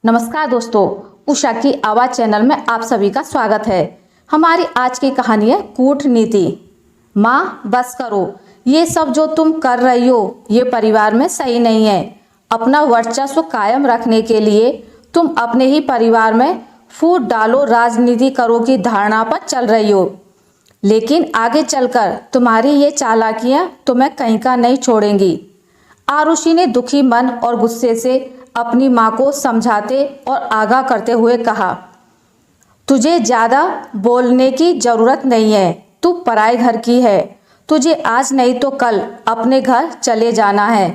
नमस्कार दोस्तों, उषा की आवाज़ चैनल में आप सभी का स्वागत है। हमारी आज की कहानी है कूटनीति। माँ बस करो, ये सब जो तुम कर रही हो ये परिवार में सही नहीं है। अपना वर्चस्व कायम रखने के लिए तुम अपने ही परिवार में फूट डालो राजनीति करो की धारणा पर चल रही हो, लेकिन आगे चलकर तुम्हारी ये चालाकियाँ तुम्हें कहीं का नहीं छोड़ेंगी। आरुषि ने दुखी मन और गुस्से से अपनी माँ को समझाते और आगाह करते हुए कहा, तुझे ज़्यादा बोलने की ज़रूरत नहीं है। तू पराए घर की है। तुझे आज नहीं तो कल अपने घर चले जाना है।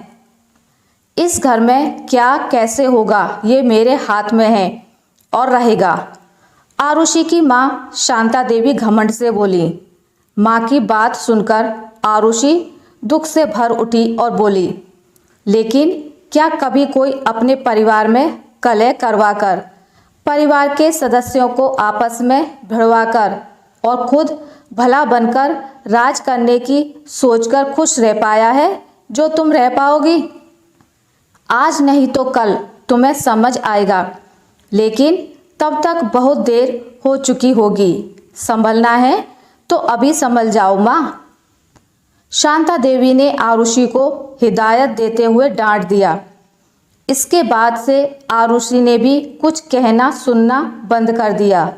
इस घर में क्या कैसे होगा ये मेरे हाथ में है और रहेगा। आरुषि की माँ शांता देवी घमंड से बोली। माँ की बात सुनकर आरुषि दुख से भर उठी और बोली, लेकिन क्या कभी कोई अपने परिवार में कलह करवाकर, परिवार के सदस्यों को आपस में भिड़वाकर और खुद भला बनकर राज करने की सोचकर खुश रह पाया है जो तुम रह पाओगी? आज नहीं तो कल तुम्हें समझ आएगा, लेकिन तब तक बहुत देर हो चुकी होगी। संभलना है तो अभी संभल जाओ माँ। शांता देवी ने आरुषि को हिदायत देते हुए डांट दिया। इसके बाद से आरुषि ने भी कुछ कहना सुनना बंद कर दिया।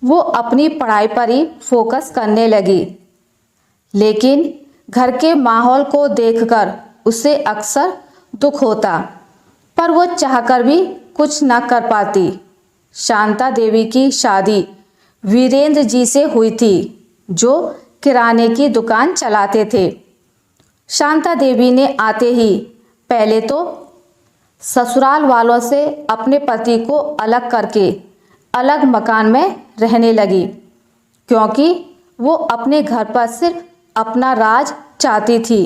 वो अपनी पढ़ाई पर ही फोकस करने लगी, लेकिन घर के माहौल को देखकर उसे अक्सर दुख होता, पर वो चाहकर भी कुछ न कर पाती। शांता देवी की शादी वीरेंद्र जी से हुई थी, जो किराने की दुकान चलाते थे। शांता देवी ने आते ही पहले तो ससुराल वालों से अपने पति को अलग करके अलग मकान में रहने लगी, क्योंकि वो अपने घर पर सिर्फ अपना राज चाहती थी।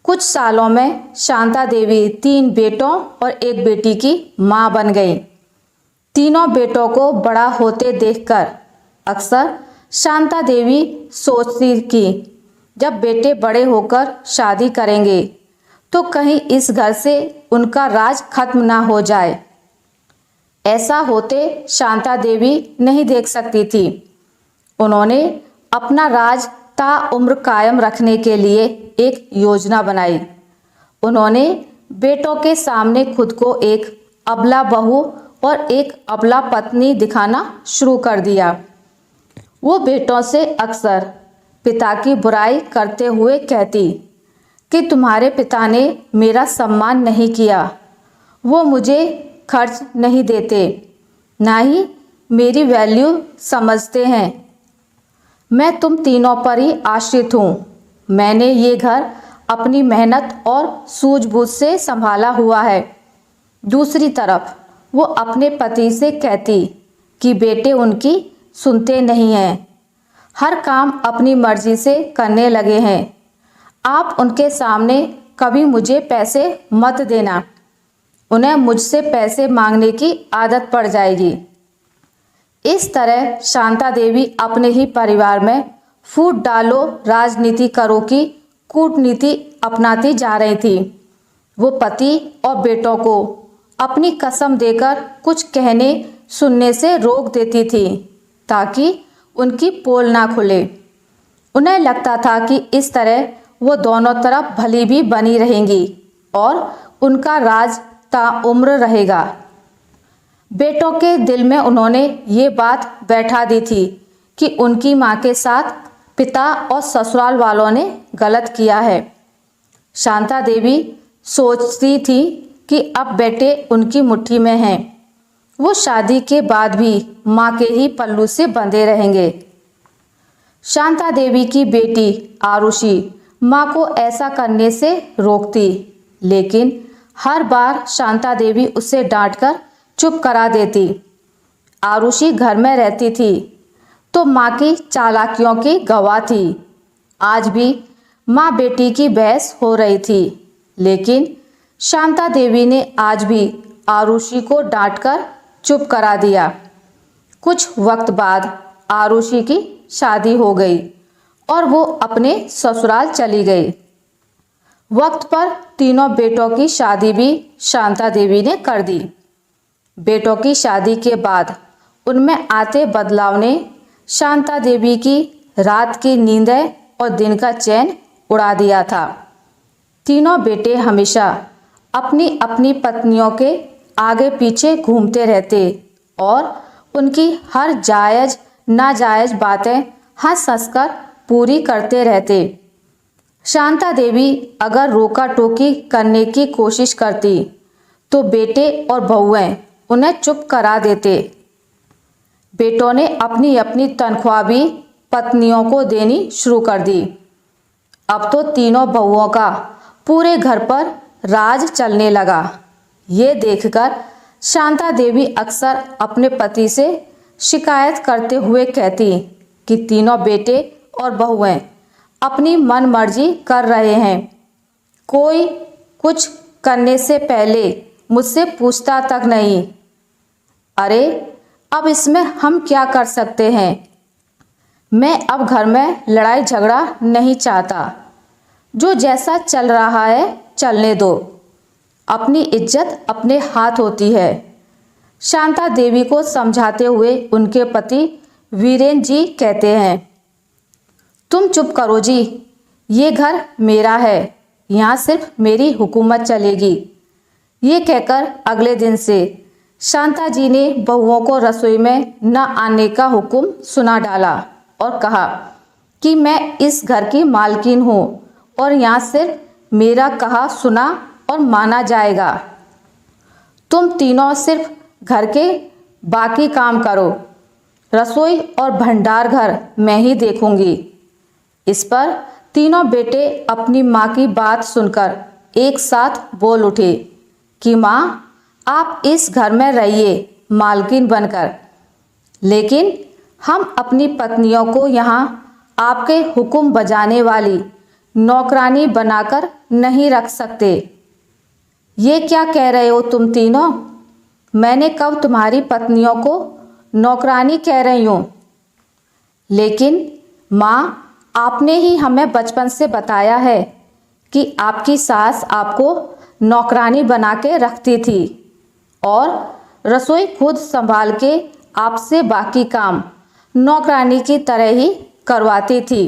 कुछ सालों में शांता देवी 3 बेटों और 1 बेटी की मां बन गई। तीनों बेटों को बड़ा होते देखकर अक्सर शांता देवी सोचती कि जब बेटे बड़े होकर शादी करेंगे तो कहीं इस घर से उनका राज खत्म ना हो जाए। ऐसा होते शांता देवी नहीं देख सकती थी। उन्होंने अपना राज ताउम्र कायम रखने के लिए एक योजना बनाई। उन्होंने बेटों के सामने खुद को एक अबला बहू और एक अबला पत्नी दिखाना शुरू कर दिया। वो बेटों से अक्सर पिता की बुराई करते हुए कहती कि तुम्हारे पिता ने मेरा सम्मान नहीं किया, वो मुझे खर्च नहीं देते, ना ही मेरी वैल्यू समझते हैं। मैं तुम तीनों पर ही आश्रित हूँ। मैंने ये घर अपनी मेहनत और सूझबूझ से संभाला हुआ है। दूसरी तरफ वो अपने पति से कहती कि बेटे उनकी सुनते नहीं हैं, हर काम अपनी मर्जी से करने लगे हैं। आप उनके सामने कभी मुझे पैसे मत देना, उन्हें मुझसे पैसे मांगने की आदत पड़ जाएगी। इस तरह शांता देवी अपने ही परिवार में फूट डालो राजनीति करो की कूटनीति अपनाती जा रही थी। वो पति और बेटों को अपनी कसम देकर कुछ कहने सुनने से रोक देती थी, ताकि उनकी पोल ना खुले। उन्हें लगता था कि इस तरह वो दोनों तरफ भली भी बनी रहेंगी और उनका राज ताउम्र रहेगा। बेटों के दिल में उन्होंने ये बात बैठा दी थी कि उनकी माँ के साथ पिता और ससुराल वालों ने गलत किया है। शांता देवी सोचती थी कि अब बेटे उनकी मुट्ठी में हैं। वो शादी के बाद भी माँ के ही पल्लू से बंधे रहेंगे। शांता देवी की बेटी आरुषि माँ को ऐसा करने से रोकती, लेकिन हर बार शांता देवी उसे डांटकर चुप करा देती। आरुषि घर में रहती थी तो माँ की चालाकियों की गवाह थी। आज भी माँ बेटी की बहस हो रही थी, लेकिन शांता देवी ने आज भी आरुषि को डांटकर चुप करा दिया। कुछ वक्त बाद आरुषि की शादी हो गई और वो अपने ससुराल चली गई। वक्त पर तीनों बेटों की शादी भी शांता देवी ने कर दी। बेटों की शादी के बाद उनमें आते बदलाव ने शांता देवी की रात की नींदें और दिन का चैन उड़ा दिया था। तीनों बेटे हमेशा अपनी अपनी पत्नियों के आगे पीछे घूमते रहते और उनकी हर जायज़ नाजायज़ बातें हंस हंस कर पूरी करते रहते। शांता देवी अगर रोका टोकी करने की कोशिश करती तो बेटे और बहुएं उन्हें चुप करा देते। बेटों ने अपनी अपनी तनख्वाह भी पत्नियों को देनी शुरू कर दी। अब तो तीनों बहुओं का पूरे घर पर राज चलने लगा। ये देखकर शांता देवी अक्सर अपने पति से शिकायत करते हुए कहती कि तीनों बेटे और बहुएं अपनी मन मर्जी कर रहे हैं। कोई कुछ करने से पहले मुझसे पूछता तक नहीं। अरे अब इसमें हम क्या कर सकते हैं? मैं अब घर में लड़ाई झगड़ा नहीं चाहता। जो जैसा चल रहा है चलने दो। अपनी इज्जत अपने हाथ होती है। शांता देवी को समझाते हुए उनके पति वीरेन जी कहते हैं, तुम चुप करो जी, ये घर मेरा है, यहाँ सिर्फ मेरी हुकूमत चलेगी। ये कहकर अगले दिन से शांता जी ने बहुओं को रसोई में न आने का हुक्म सुना डाला और कहा कि मैं इस घर की मालकिन हूँ और यहाँ सिर्फ मेरा कहा सुना और माना जाएगा। तुम तीनों सिर्फ घर के बाकी काम करो, रसोई और भंडार घर मैं ही देखूंगी। इस पर तीनों बेटे अपनी माँ की बात सुनकर एक साथ बोल उठे कि माँ, आप इस घर में रहिए मालकिन बनकर, लेकिन हम अपनी पत्नियों को यहाँ आपके हुक्म बजाने वाली नौकरानी बनाकर नहीं रख सकते। ये क्या कह रहे हो तुम तीनों? मैंने कब तुम्हारी पत्नियों को नौकरानी कह रही हूँ? लेकिन माँ, आपने ही हमें बचपन से बताया है कि आपकी सास आपको नौकरानी बना के रखती थी और रसोई खुद संभाल के आपसे बाकी काम नौकरानी की तरह ही करवाती थी।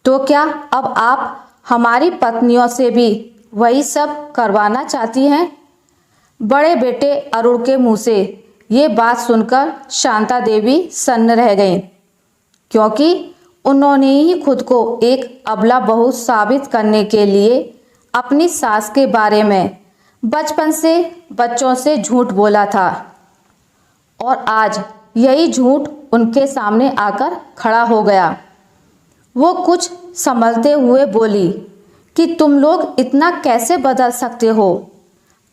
तो क्या अब आप हमारी पत्नियों से भी वही सब करवाना चाहती हैं? बड़े बेटे अरुण के मुंह से ये बात सुनकर शांता देवी सन्न रह गईं, क्योंकि उन्होंने ही खुद को एक अबला बहू साबित करने के लिए अपनी सास के बारे में बचपन से बच्चों से झूठ बोला था और आज यही झूठ उनके सामने आकर खड़ा हो गया। वो कुछ संभलते हुए बोली कि तुम लोग इतना कैसे बदल सकते हो?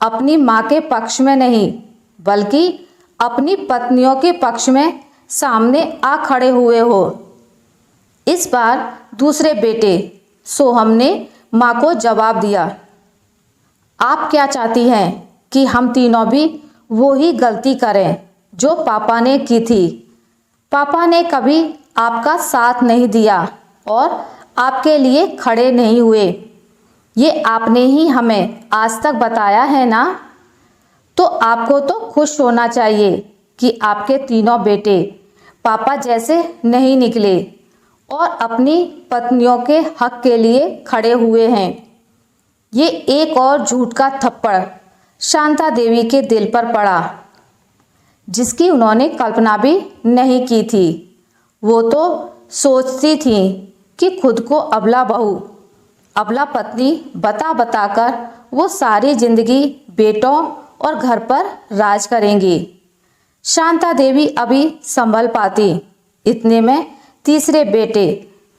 अपनी माँ के पक्ष में नहीं बल्कि अपनी पत्नियों के पक्ष में सामने आ खड़े हुए हो। इस बार दूसरे बेटे सोहम ने माँ को जवाब दिया, आप क्या चाहती हैं कि हम तीनों भी वो ही गलती करें जो पापा ने की थी? पापा ने कभी आपका साथ नहीं दिया और आपके लिए खड़े नहीं हुए। ये आपने ही हमें आज तक बताया है ना? तो आपको तो खुश होना चाहिए कि आपके तीनों बेटे पापा जैसे नहीं निकले और अपनी पत्नियों के हक के लिए खड़े हुए हैं। ये एक और झूठ का थप्पड़ शांता देवी के दिल पर पड़ा, जिसकी उन्होंने कल्पना भी नहीं की थी। वो तो सोचती थी कि खुद को अबला बहू, अबला पत्नी बता बताकर वो सारी जिंदगी बेटों और घर पर राज करेंगी। शांता देवी अभी संभल पाती, इतने में तीसरे बेटे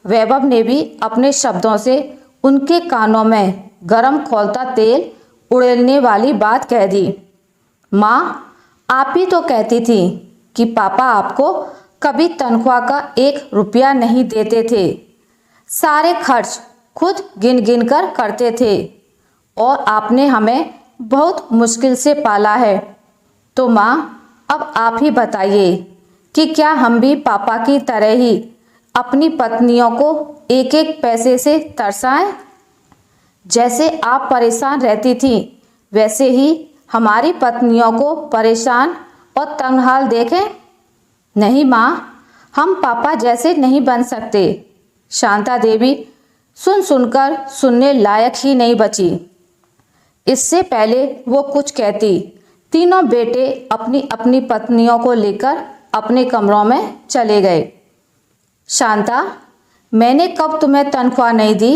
वैभव ने भी अपने शब्दों से उनके कानों में गरम खौलता तेल उड़ेलने वाली बात कह दी। माँ, आप ही तो कहती थी कि पापा आपको कभी तनख्वाह का 1 रुपया नहीं देते थे, सारे खर्च खुद गिन गिन कर करते थे और आपने हमें बहुत मुश्किल से पाला है। तो माँ, अब आप ही बताइए कि क्या हम भी पापा की तरह ही अपनी पत्नियों को एक एक पैसे से तरसाएं? जैसे आप परेशान रहती थी वैसे ही हमारी पत्नियों को परेशान और तंगहाल देखें? नहीं माँ, हम पापा जैसे नहीं बन सकते। शांता देवी सुन सुनकर सुनने लायक ही नहीं बची। इससे पहले वो कुछ कहती, तीनों बेटे अपनी अपनी पत्नियों को लेकर अपने कमरों में चले गए। शांता, मैंने कब तुम्हें तनख्वाह नहीं दी?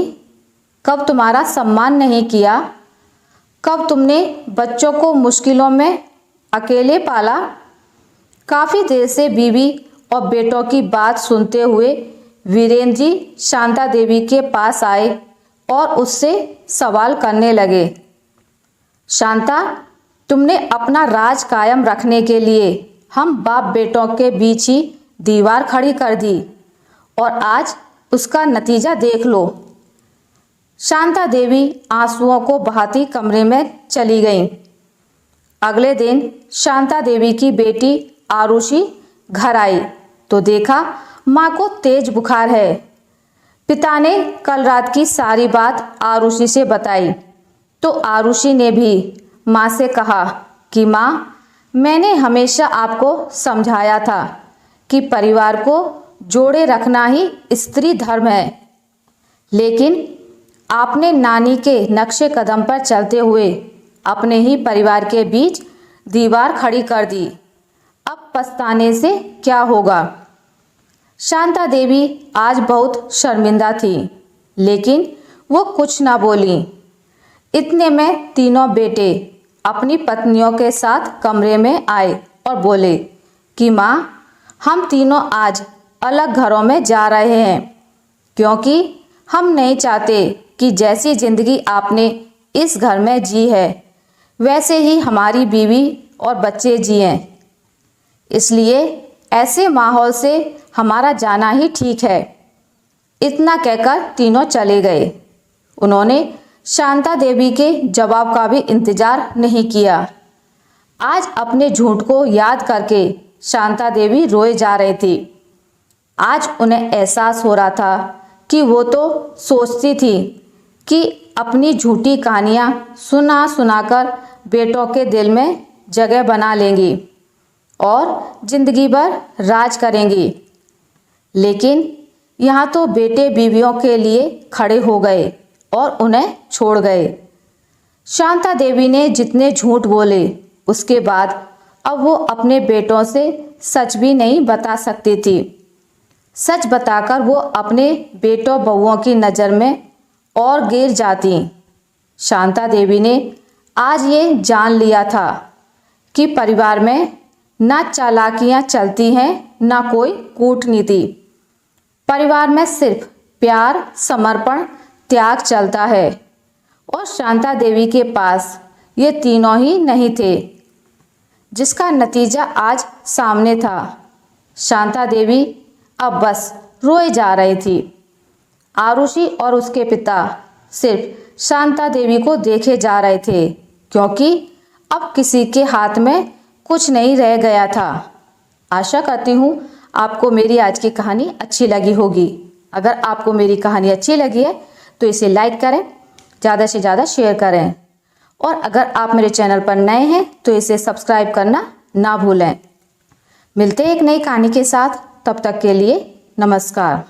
कब तुम्हारा सम्मान नहीं किया? कब तुमने बच्चों को मुश्किलों में अकेले पाला? काफ़ी देर से बीवी और बेटों की बात सुनते हुए वीरेंद्र जी शांता देवी के पास आए और उससे सवाल करने लगे। शांता, तुमने अपना राज कायम रखने के लिए हम बाप बेटों के बीच ही दीवार खड़ी कर दी और आज उसका नतीजा देख लो। शांता देवी आंसुओं को बहाती कमरे में चली गईं। अगले दिन शांता देवी की बेटी आरुषि घर आई तो देखा माँ को तेज बुखार है। पिता ने कल रात की सारी बात आरुषि से बताई तो आरुषि ने भी माँ से कहा कि माँ, मैंने हमेशा आपको समझाया था कि परिवार को जोड़े रखना ही स्त्री धर्म है, लेकिन आपने नानी के नक्शे कदम पर चलते हुए अपने ही परिवार के बीच दीवार खड़ी कर दी। अब पछताने से क्या होगा? शांता देवी आज बहुत शर्मिंदा थी, लेकिन वो कुछ ना बोली। इतने में तीनों बेटे अपनी पत्नियों के साथ कमरे में आए और बोले कि माँ, हम तीनों आज अलग घरों में जा रहे हैं, क्योंकि हम नहीं चाहते कि जैसी ज़िंदगी आपने इस घर में जी है वैसे ही हमारी बीवी और बच्चे जिएं। इसलिए ऐसे माहौल से हमारा जाना ही ठीक है। इतना कहकर तीनों चले गए। उन्होंने शांता देवी के जवाब का भी इंतजार नहीं किया। आज अपने झूठ को याद करके शांता देवी रोए जा रही थी। आज उन्हें एहसास हो रहा था कि वो तो सोचती थी कि अपनी झूठी कहानियाँ सुना सुनाकर बेटों के दिल में जगह बना लेंगी और जिंदगी भर राज करेंगी, लेकिन यहाँ तो बेटे बीवियों के लिए खड़े हो गए और उन्हें छोड़ गए। शांता देवी ने जितने झूठ बोले उसके बाद अब वो अपने बेटों से सच भी नहीं बता सकती थी। सच बताकर वो अपने बेटों बहुओं की नज़र में और गिर जाती। शांता देवी ने आज ये जान लिया था कि परिवार में ना चालाकियाँ चलती हैं ना कोई कूटनीति। परिवार में सिर्फ प्यार, समर्पण, त्याग चलता है और शांता देवी के पास ये तीनों ही नहीं थे, जिसका नतीजा आज सामने था। शांता देवी अब बस रोए जा रही थी। आरुषि और उसके पिता सिर्फ शांता देवी को देखे जा रहे थे, क्योंकि अब किसी के हाथ में कुछ नहीं रह गया था। आशा करती हूँ आपको मेरी आज की कहानी अच्छी लगी होगी। अगर आपको मेरी कहानी अच्छी लगी है तो इसे लाइक करें, ज़्यादा से ज़्यादा शेयर करें और अगर आप मेरे चैनल पर नए हैं तो इसे सब्सक्राइब करना ना भूलें। मिलते हैं एक नई कहानी के साथ, तब तक के लिए नमस्कार।